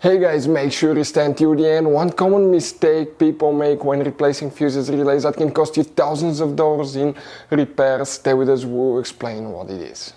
Hey guys, make sure you stand till the end. One common mistake people make when replacing fuses relays that can cost you thousands of dollars in repairs. Stay with us, we'll explain what it is.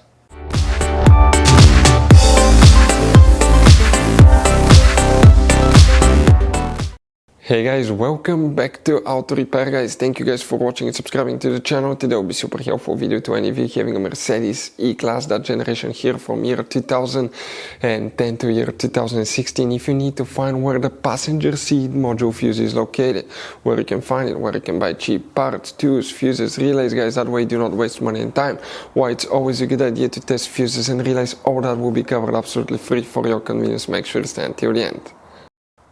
Hey guys, welcome back to Auto Repair guys. Thank you guys for watching and subscribing to the channel. Today will be super helpful video to any of you having a Mercedes E Class, that generation here from year 2010 to year 2016. If you need to find where the passenger seat module fuse is located, where you can find it, where you can buy cheap parts, tools, fuses, relays guys, that way do not waste money and time. Why it's always a good idea to test fuses and relays, all that will be covered absolutely free for your convenience. Make sure to stay until the end.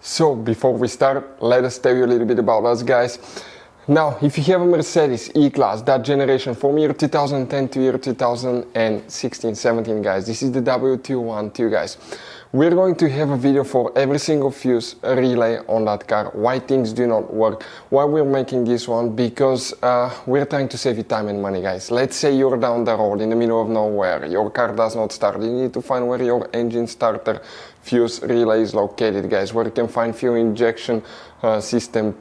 So, before we start, let us tell you a little bit about us guys. Now, if you have a Mercedes E-Class, that generation from year 2010 to year 2016-17 guys, this is the W212 guys. We're going to have a video for every single fuse relay on that car, why things do not work, why we're making this one, because we're trying to save you time and money guys. Let's say you're down the road in the middle of nowhere, your car does not start, you need to find where your engine starter fuse relay is located guys, where you can find fuel injection system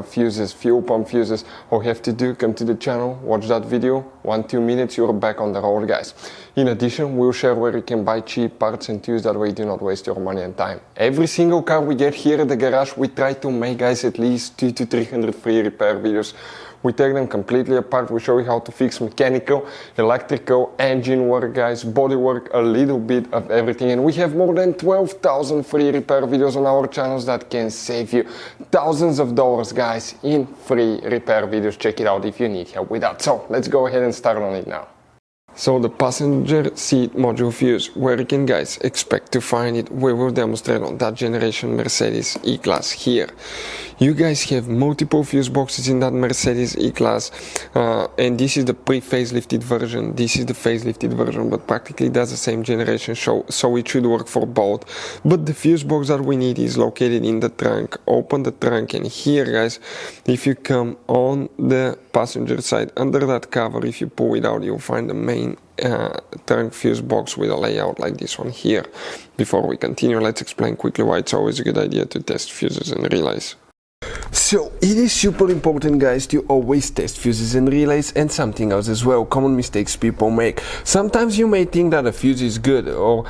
fuses, fuel pump fuses. All you have to do, come to the channel, watch that video, 1-2 minutes, you're back on the road guys. In addition, we'll share where you can buy cheap parts and tools, that way you do not waste your money and time. Every single car we get here at the garage, we try to make guys at least 200 to 300 free repair videos. We take them completely apart, we show you how to fix mechanical, electrical, engine work guys, body work, a little bit of everything. And we have more than 12,000 free repair videos on our channels that can save you thousands of dollars guys in free repair videos. Check it out if you need help with that. So let's go ahead and start on it now. So the passenger seat module fuse, where you can guys expect to find it, we will demonstrate on that generation Mercedes E-Class here. You guys have multiple fuse boxes in that Mercedes E-Class, and this is the pre-facelifted version, this is the facelifted version, but practically that's the same generation, so it should work for both. But the fuse box that we need is located in the trunk. Open the trunk, and here guys, if you come on the passenger side under that cover, if you pull it out, you'll find the main trunk fuse box with a layout like this one here. Before we continue, let's explain quickly why it's always a good idea to test fuses and relays. So it is super important guys to always test fuses and relays, and something else as well, common mistakes people make. Sometimes you may think that a fuse is good, or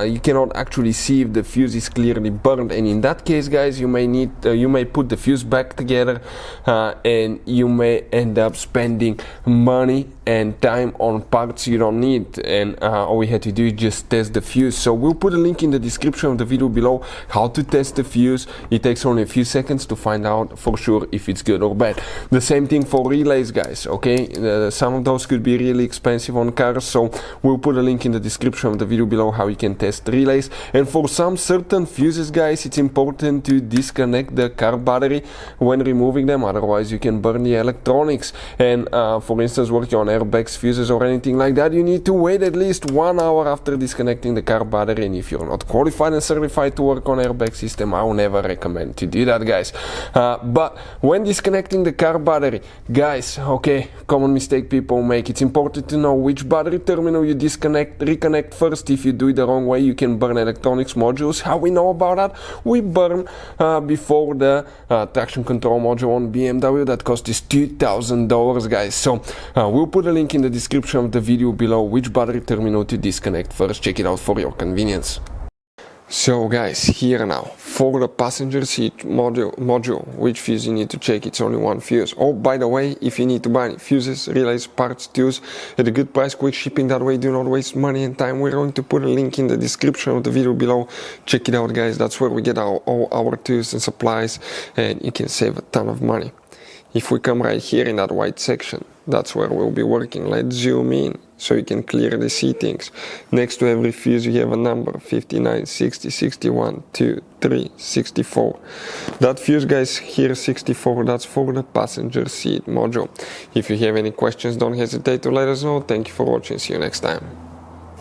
you cannot actually see if the fuse is clearly burned, and in that case guys, you may put the fuse back together, and you may end up spending money and time on parts you don't need, and all we had to do is just test the fuse. So we'll put a link in the description of the video below how to test the fuse. It takes only a few seconds to find out for sure if it's good or bad. The same thing for relays guys, okay? Some of those could be really expensive on cars, so we'll put a link in the description of the video below how you can test relays. And for some certain fuses guys, it's important to disconnect the car battery when removing them, otherwise you can burn the electronics. And for instance, working on airbags, fuses or anything like that, you need to wait at least 1 hour after disconnecting the car battery. And if you're not qualified and certified to work on airbag system, I will never recommend to do that guys. But when disconnecting the car battery guys, okay, common mistake people make, it's important to know which battery terminal you reconnect first. If you do it the wrong way, you can burn electronics modules. How we know about that? We burn before the traction control module on BMW that cost us $2,000 guys. So we'll put a link in the description of the video below which battery terminal to disconnect first. Check it out for your convenience. So guys, here now, for the passenger seat module, which fuse you need to check, it's only one fuse. Oh, by the way, if you need to buy any fuses, relays, parts, tools at a good price, quick shipping, that way do not waste money and time, we're going to put a link in the description of the video below. Check it out guys, that's where we get all our tools and supplies, and you can save a ton of money. If we come right here in that white section, that's where we'll be working. Let's zoom in so you can clearly see things. Next to every fuse you have a number, 59, 60, 61, 2, 3, 64. That fuse guys here, 64, that's for the passenger seat module. If you have any questions, don't hesitate to let us know. Thank you for watching, see you next time.